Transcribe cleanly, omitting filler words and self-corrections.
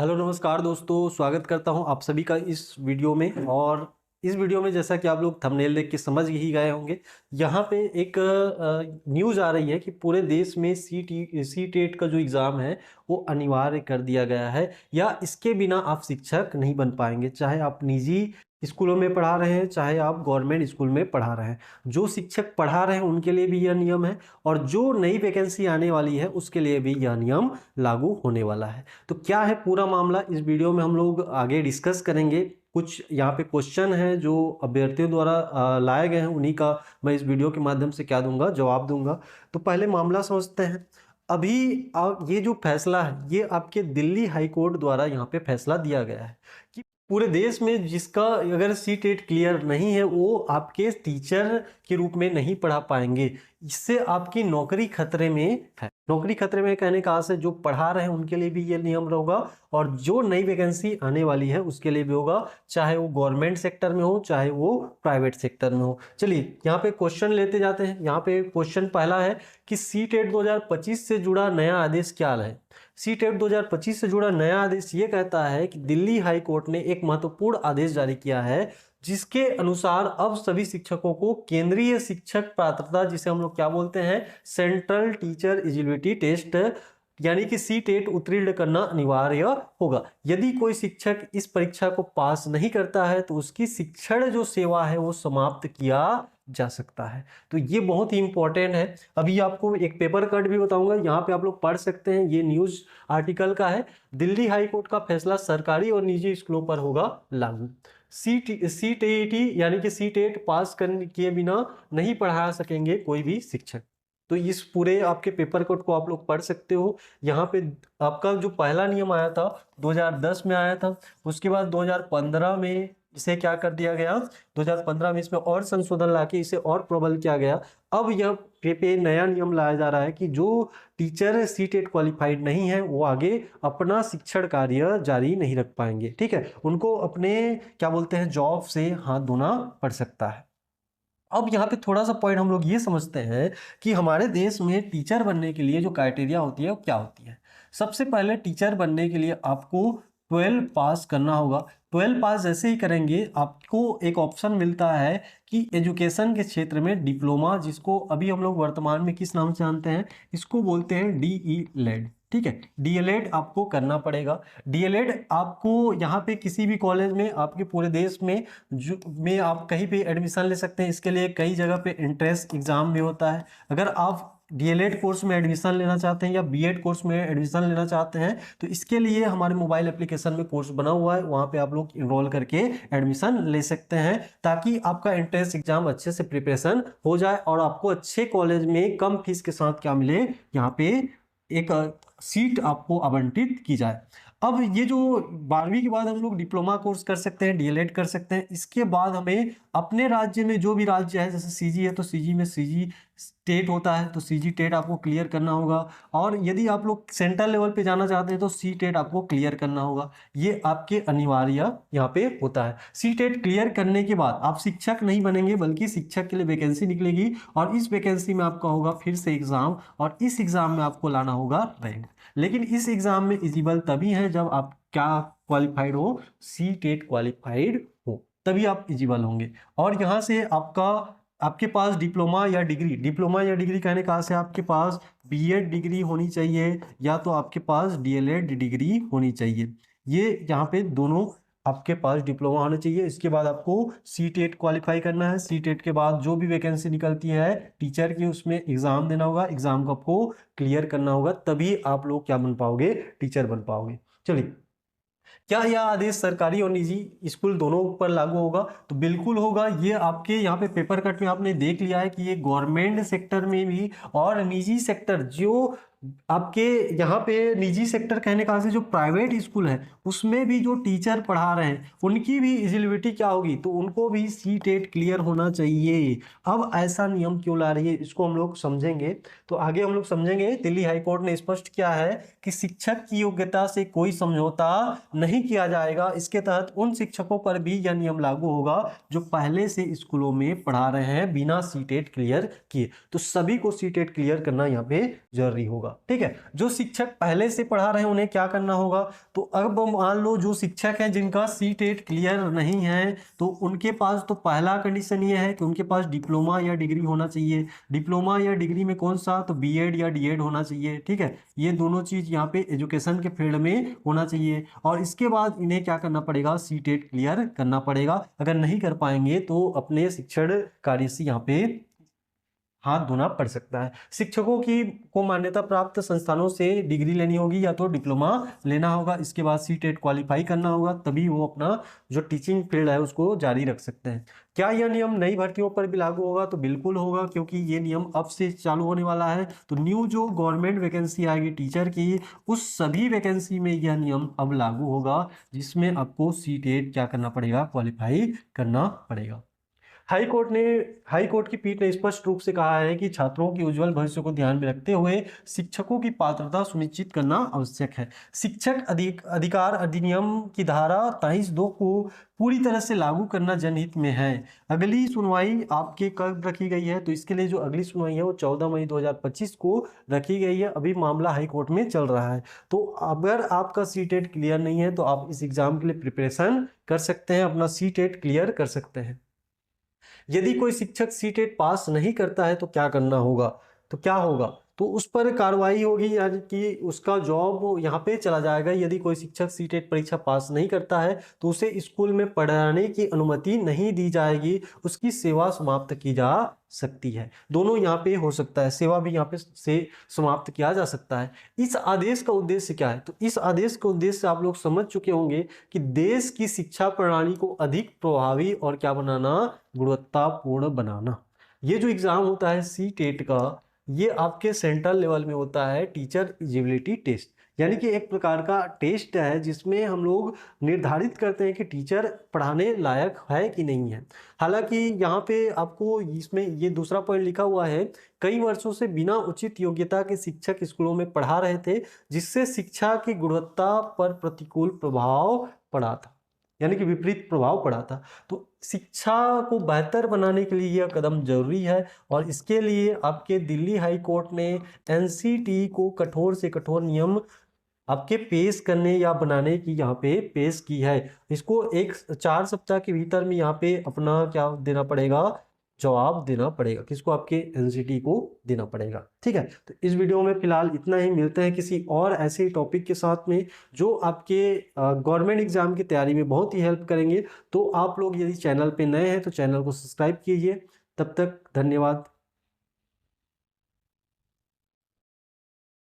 Hello नमस्कार दोस्तों, स्वागत करता हूं आप सभी का इस वीडियो में। और इस वीडियो में जैसा कि आप लोग थंबनेल देख के समझ ही गए होंगे, यहाँ पे एक न्यूज़ आ रही है कि पूरे देश में सी टेट का जो एग्ज़ाम है वो अनिवार्य कर दिया गया है, या इसके बिना आप शिक्षक नहीं बन पाएंगे। चाहे आप निजी स्कूलों में पढ़ा रहे हैं, चाहे आप गवर्नमेंट स्कूल में पढ़ा रहे हैं, जो शिक्षक पढ़ा रहे हैं उनके लिए भी यह नियम है, और जो नई वैकेंसी आने वाली है उसके लिए भी यह नियम लागू होने वाला है। तो क्या है पूरा मामला, इस वीडियो में हम लोग आगे डिस्कस करेंगे। कुछ यहाँ पे क्वेश्चन है जो अभ्यर्थियों द्वारा लाए गए हैं, उन्हीं का मैं इस वीडियो के माध्यम से क्या दूंगा, जवाब दूंगा। तो पहले मामला समझते हैं। अभी ये जो फैसला है ये आपके दिल्ली हाई कोर्ट द्वारा यहाँ पे फैसला दिया गया है कि पूरे देश में जिसका अगर सी टेट क्लियर नहीं है वो आपके टीचर के रूप में नहीं पढ़ा पाएंगे। इससे आपकी नौकरी खतरे में है। नौकरी खतरे में कहने का आशय जो पढ़ा रहे हैं उनके लिए भी ये नियम होगा, और जो नई वैकेंसी आने वाली है उसके लिए भी होगा, चाहे वो गवर्नमेंट सेक्टर में हो चाहे वो प्राइवेट सेक्टर में हो। चलिए यहाँ पे क्वेश्चन लेते जाते हैं। यहाँ पे क्वेश्चन पहला है कि सी टेट 2025 से जुड़ा नया आदेश क्या है। सी टेट 2025 से जुड़ा नया आदेश ये कहता है कि दिल्ली हाई कोर्ट ने एक महत्वपूर्ण आदेश जारी किया है, जिसके अनुसार अब सभी शिक्षकों को केंद्रीय शिक्षक पात्रता, जिसे हम लोग क्या बोलते हैं, सेंट्रल टीचर एलिजिबिलिटी टेस्ट, यानी कि सी टेट उत्तीर्ण करना अनिवार्य होगा। यदि कोई शिक्षक इस परीक्षा को पास नहीं करता है तो उसकी शिक्षण जो सेवा है वो समाप्त किया जा सकता है। तो ये बहुत ही इंपॉर्टेंट है। अभी आपको एक पेपर कट भी बताऊंगा, यहाँ पे आप लोग पढ़ सकते हैं। ये न्यूज आर्टिकल का है। दिल्ली हाई कोर्ट का फैसला सरकारी और निजी स्कूलों पर होगा लागू। सी टेट यानी कि सी टेट पास करने किए बिना नहीं पढ़ा सकेंगे कोई भी शिक्षक। तो इस पूरे आपके पेपर कट को आप लोग पढ़ सकते हो। यहाँ पे आपका जो पहला नियम आया था 2010 में आया था, उसके बाद 2015 में इसे क्या कर दिया गया, 2015 में इसमें और संशोधन लाके इसे और प्रबल किया गया। अब यह पे नया नियम लाया जा रहा है कि जो टीचर सी टेट क्वालिफाइड नहीं है वो आगे अपना शिक्षण कार्य जारी नहीं रख पाएंगे। ठीक है, उनको अपने क्या बोलते हैं जॉब से हाथ धोना पड़ सकता है। अब यहाँ पे थोड़ा सा पॉइंट हम लोग ये समझते हैं कि हमारे देश में टीचर बनने के लिए जो क्राइटेरिया होती है वो क्या होती है। सबसे पहले टीचर बनने के लिए आपको 12 पास करना होगा। 12 पास जैसे ही करेंगे आपको एक ऑप्शन मिलता है कि एजुकेशन के क्षेत्र में डिप्लोमा, जिसको अभी हम लोग वर्तमान में किस नाम से जानते हैं, इसको बोलते हैं DELED। ठीक है, DELED आपको करना पड़ेगा। DELED आपको यहाँ पे किसी भी कॉलेज में आपके पूरे देश में आप कहीं पे एडमिशन ले सकते हैं। इसके लिए कई जगह पे एंट्रेंस एग्जाम भी होता है। अगर आप DELED कोर्स में एडमिशन लेना चाहते हैं या BEd कोर्स में एडमिशन लेना चाहते हैं तो इसके लिए हमारे मोबाइल एप्लीकेशन में कोर्स बना हुआ है, वहाँ पे आप लोग इनरोल करके एडमिशन ले सकते हैं, ताकि आपका एंट्रेंस एग्जाम अच्छे से प्रिपरेशन हो जाए और आपको अच्छे कॉलेज में कम फीस के साथ क्या मिले, यहाँ पे एक सीट आपको आवंटित की जाए। अब ये जो 12वीं के बाद हम लोग डिप्लोमा कोर्स कर सकते हैं, DELED कर सकते हैं। इसके बाद हमें अपने राज्य में जो भी राज्य है, जैसे CG है तो CG में CG टेट होता है तो CG टेट आपको क्लियर करना होगा, और यदि आप लोग सेंट्रल लेवल पे जाना चाहते हैं तो सी टेट आपको क्लियर करना होगा। ये आपके अनिवार्य यहाँ पे होता है। सी टेट क्लियर करने के बाद आप शिक्षक नहीं बनेंगे, बल्कि शिक्षक के लिए वैकेंसी निकलेगी, और इस वैकेंसी में आपका होगा फिर से एग्जाम, और इस एग्जाम में आपको लाना होगा रैंक। लेकिन इस एग्जाम में एलिजिबल तभी है जब आप क्या क्वालिफाइड हो, सी टेट क्वालिफाइड हो, तभी आप एलिजिबल होंगे। और यहाँ से आपके पास डिप्लोमा या डिग्री कहने का से आपके पास BEd डिग्री होनी चाहिए, या तो आपके पास DELED डिग्री होनी चाहिए। ये यहाँ पे दोनों आपके पास डिप्लोमा होना चाहिए। इसके बाद आपको सी टेट क्वालिफाई करना है। सी टेट के बाद जो भी वैकेंसी निकलती है टीचर की, उसमें एग्जाम देना होगा, एग्जाम को आपको क्लियर करना होगा, तभी आप लोग क्या बन पाओगे, टीचर बन पाओगे। चलिए, क्या यह आदेश सरकारी और निजी स्कूल दोनों पर लागू होगा? तो बिल्कुल होगा। ये आपके यहाँ पे पेपर कट में आपने देख लिया है कि ये गवर्नमेंट सेक्टर में भी और निजी सेक्टर, जो आपके यहाँ पे निजी सेक्टर कहने का से जो प्राइवेट स्कूल है उसमें भी जो टीचर पढ़ा रहे हैं उनकी भी एलिजिबिलिटी क्या होगी, तो उनको भी सी टेट क्लियर होना चाहिए। अब ऐसा नियम क्यों ला रही है इसको हम लोग समझेंगे। तो आगे हम लोग समझेंगे। दिल्ली हाई कोर्ट ने स्पष्ट किया है कि शिक्षक की योग्यता से कोई समझौता नहीं किया जाएगा। इसके तहत उन शिक्षकों पर भी यह नियम लागू होगा जो पहले से स्कूलों में पढ़ा रहे हैं बिना सी टेट क्लियर किए। तो सभी को सी टेट क्लियर करना यहाँ पे जरूरी होगा। होगा। ठीक है, जो शिक्षक पहले से पढ़ा रहे हैं उन्हें क्या करना होगा, तो अब मान लो जो शिक्षक हैं जिनका सीटेट क्लियर नहीं है, तो उनके पास तो पहला कंडीशन ये है कि उनके पास डिप्लोमा या डिग्री होना चाहिए। डिप्लोमा या डिग्री में कौन सा, तो बीएड या डीएड होना चाहिए। ठीक है, ये दोनों चीज यहाँ पे एजुकेशन के फील्ड में होना चाहिए। और इसके बाद इन्हें क्या करना पड़ेगा, सीटेट क्लियर करना पड़ेगा। अगर नहीं कर पाएंगे तो अपने शिक्षण कार्य से यहाँ पे हाथ धोना पड़ सकता है। शिक्षकों की को मान्यता प्राप्त संस्थानों से डिग्री लेनी होगी या तो डिप्लोमा लेना होगा। इसके बाद सीटेट क्वालिफाई करना होगा, तभी वो अपना जो टीचिंग फील्ड है उसको जारी रख सकते हैं। क्या यह नियम नई भर्तियों पर भी लागू होगा, तो बिल्कुल होगा, क्योंकि ये नियम अब से चालू होने वाला है। तो न्यू जो गवर्नमेंट वैकेंसी आएगी टीचर की, उस सभी वैकेंसी में यह नियम अब लागू होगा, जिसमें आपको सीटेट क्या करना पड़ेगा, क्वालिफाई करना पड़ेगा। हाई कोर्ट की पीठ ने स्पष्ट रूप से कहा है कि छात्रों की उज्जवल भविष्य को ध्यान में रखते हुए शिक्षकों की पात्रता सुनिश्चित करना आवश्यक है। शिक्षक अधिकार अधिनियम की धारा 23(2) को पूरी तरह से लागू करना जनहित में है। अगली सुनवाई आपके कब रखी गई है, तो इसके लिए जो अगली सुनवाई है वो 14 मई 2025 को रखी गई है। अभी मामला हाई कोर्ट में चल रहा है। तो अगर आपका सीटेट क्लियर नहीं है तो आप इस एग्जाम के लिए प्रिपरेशन कर सकते हैं, अपना सीटेट क्लियर कर सकते हैं। यदि कोई शिक्षक सीटेट पास नहीं करता है तो क्या करना होगा, तो क्या होगा, तो उस पर कार्रवाई होगी, यानी कि उसका जॉब यहाँ पे चला जाएगा। यदि कोई शिक्षक सीटेट परीक्षा पास नहीं करता है तो उसे स्कूल में पढ़ाने की अनुमति नहीं दी जाएगी, उसकी सेवा समाप्त की जा सकती है। दोनों यहाँ पे हो सकता है, सेवा भी यहाँ पे से समाप्त किया जा सकता है। इस आदेश का उद्देश्य क्या है, तो इस आदेश का उद्देश्य आप लोग समझ चुके होंगे कि देश की शिक्षा प्रणाली को अधिक प्रभावी और क्या बनाना, गुणवत्तापूर्ण बनाना। ये जो एग्जाम होता है सीटेट का, ये आपके सेंट्रल लेवल में होता है, टीचर एलिजिबिलिटी टेस्ट, यानी कि एक प्रकार का टेस्ट है जिसमें हम लोग निर्धारित करते हैं कि टीचर पढ़ाने लायक है कि नहीं है। हालांकि यहाँ पे आपको इसमें ये दूसरा पॉइंट लिखा हुआ है, कई वर्षों से बिना उचित योग्यता के शिक्षक स्कूलों में पढ़ा रहे थे, जिससे शिक्षा की गुणवत्ता पर प्रतिकूल प्रभाव पड़ा था, यानी कि विपरीत प्रभाव पड़ा था। तो शिक्षा को बेहतर बनाने के लिए यह कदम जरूरी है, और इसके लिए आपके दिल्ली हाई कोर्ट ने एनसीटी को कठोर से कठोर नियम आपके पेश करने या बनाने की यहाँ पे पेश की है। इसको 4 सप्ताह के भीतर में यहाँ पे अपना क्या देना पड़ेगा, जवाब देना पड़ेगा। किसको, आपके एनसीटी को देना पड़ेगा। ठीक है, तो इस वीडियो में फिलहाल इतना ही। मिलते हैं किसी और ऐसे टॉपिक के साथ में जो आपके गवर्नमेंट एग्जाम की तैयारी में बहुत ही हेल्प करेंगे। तो आप लोग यदि चैनल पे नए हैं तो चैनल को सब्सक्राइब कीजिए। तब तक धन्यवाद।